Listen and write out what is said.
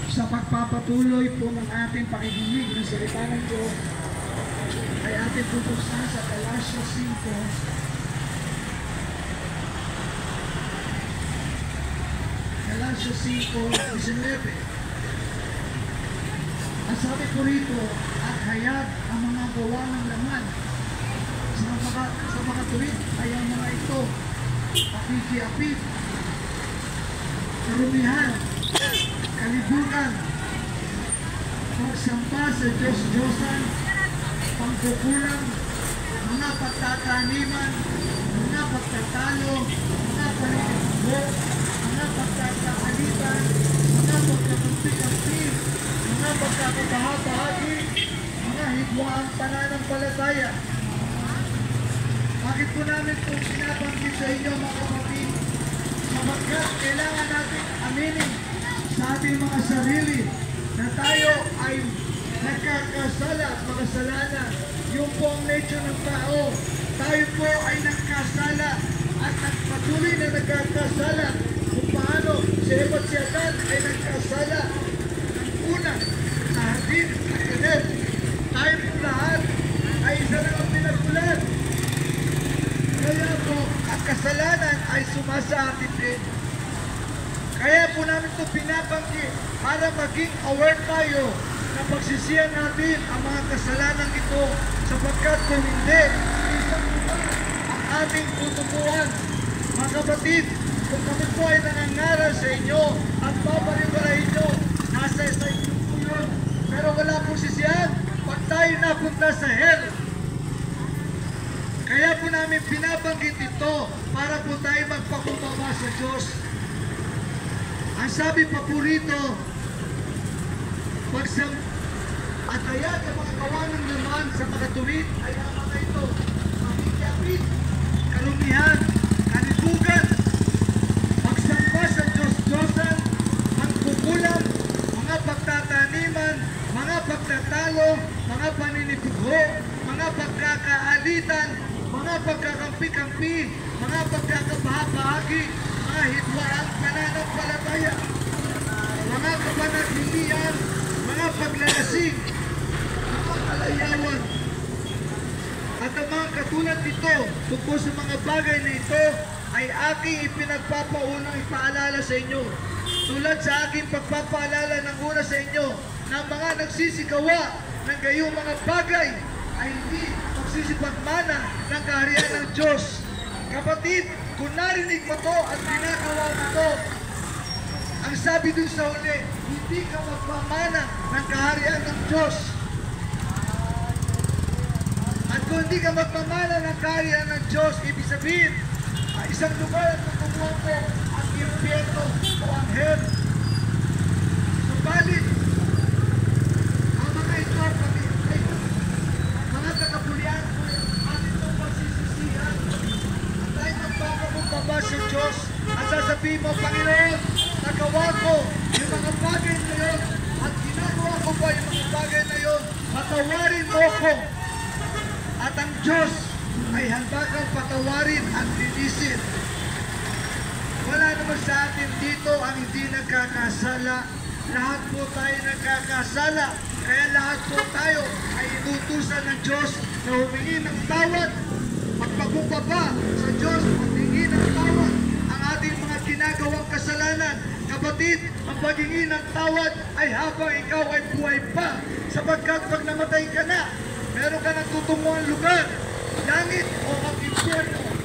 Sa pagpapatuloy po ng ating pakikinig ng salita ng Diyos, ay ating bubuksan sa Galatia 5. Galatia 5:19. Ang sabi ko rito, at hayag ang mga gawa ng laman. Sa mga tuwid ay ang mga ito, pakikiapid, karumihan, kalibutan, pagsampa sa Diyos-Diyosan, pangkukulang, mga pagtataniman, mga pagtatalo, mga paninibo, mga pagkakaalitan, mga pagkakampi-kampi, mga pagkakabaha-bahagi, mga hidwaang pananampalataya. Bakit po namin itong sinabanggit sa inyo, mga kapatid? Sapagkat kailangan natin aminin sa ating mga sarili na tayo ay nagkakasala at makasalanan. Yung po ang nature ng tao. Tayo po ay nagkasala at patuloy na nagkakasala. Kung paano si Eva at si Adan ay nagkasala ng una sa hardin at Eden. Tayo po lahat ay isa lang ang pinagmulan. Kaya po, ang kasalanan ay sumasa atin din. Kaya po namin ito pinabanggit para maging aware tayo na pagsisiyan natin ang mga kasalanan ito, sapagkat kung hindi, ang ating tutupuan. Mga kapatid, kung kami po ay nangangaral sa inyo at babaliwalain nyo, nasa isa inyo po yun. Pero wala po sisiyan pag tayo napunta sa hell. Kaya po namin pinabanggit ito para po tayo magpakumbaba sa Diyos. Ang sabi pa po rito, at hayag ang mga gawa ng laman sa makatuwid ay ang mga ito, pakikiapid, karumihan, kalibugan, pagsampa sa Diyos-Diyosan, pangkukulang, mga pagtataniman, mga pagtatalo, mga paninipugho, mga pagkakaalitan, mga pagkakampi-kampi, mga pagkakabaha-bahagi, mga hidwaang pananampalataya, mga kapanatilian, mga paglalasing, mga kalayawan. At ang mga katulad nito, tungkol sa mga bagay na ito, ay aking ipinagpapaunang ipaalala sa inyo. Tulad sa aking pagpapaalala ng una sa inyo, na mga nagsisigawa ng gayong mga bagay ay hindi magsisipagmana ng kaharian ng Diyos. Kapatid, kung narinig mo to at ginagawa mo to, ang sabi dun sa huli, hindi ka magpamana ng kaharian ng Diyos. At kung hindi ka magpamana ng kaharian ng Diyos, ibig sabihin, isang lugar at tutubuhan ko ang impyerno o ang hell. Subalit, ang mga ito, mga kakapulian ko, atin itong pagsisisihan. At tayo magpapakumbaba sa Diyos at sasabihin mo, Panginoon, nagawa ko yung mga bagay na yun at ginagawa ko pa yung mga bagay na yun, patawarin mo ko. At ang Diyos ay handakang patawarin at linisin. Wala naman sa atin dito ang hindi nagkakasala. Lahat po tayo nagkakasala. Kaya lahat po tayo ay inutusan ng Diyos na humingi ng tawad, magpakumbaba sa Diyos at hingi ng tawad ang ating mga ginagawang kasalanan. Kapatid, ang paghingi ng tawad ay habang ikaw ay buhay pa, sapagkat pag namatay ka na, meron ka ng tutunguhan lugar, langit o ang impyerno.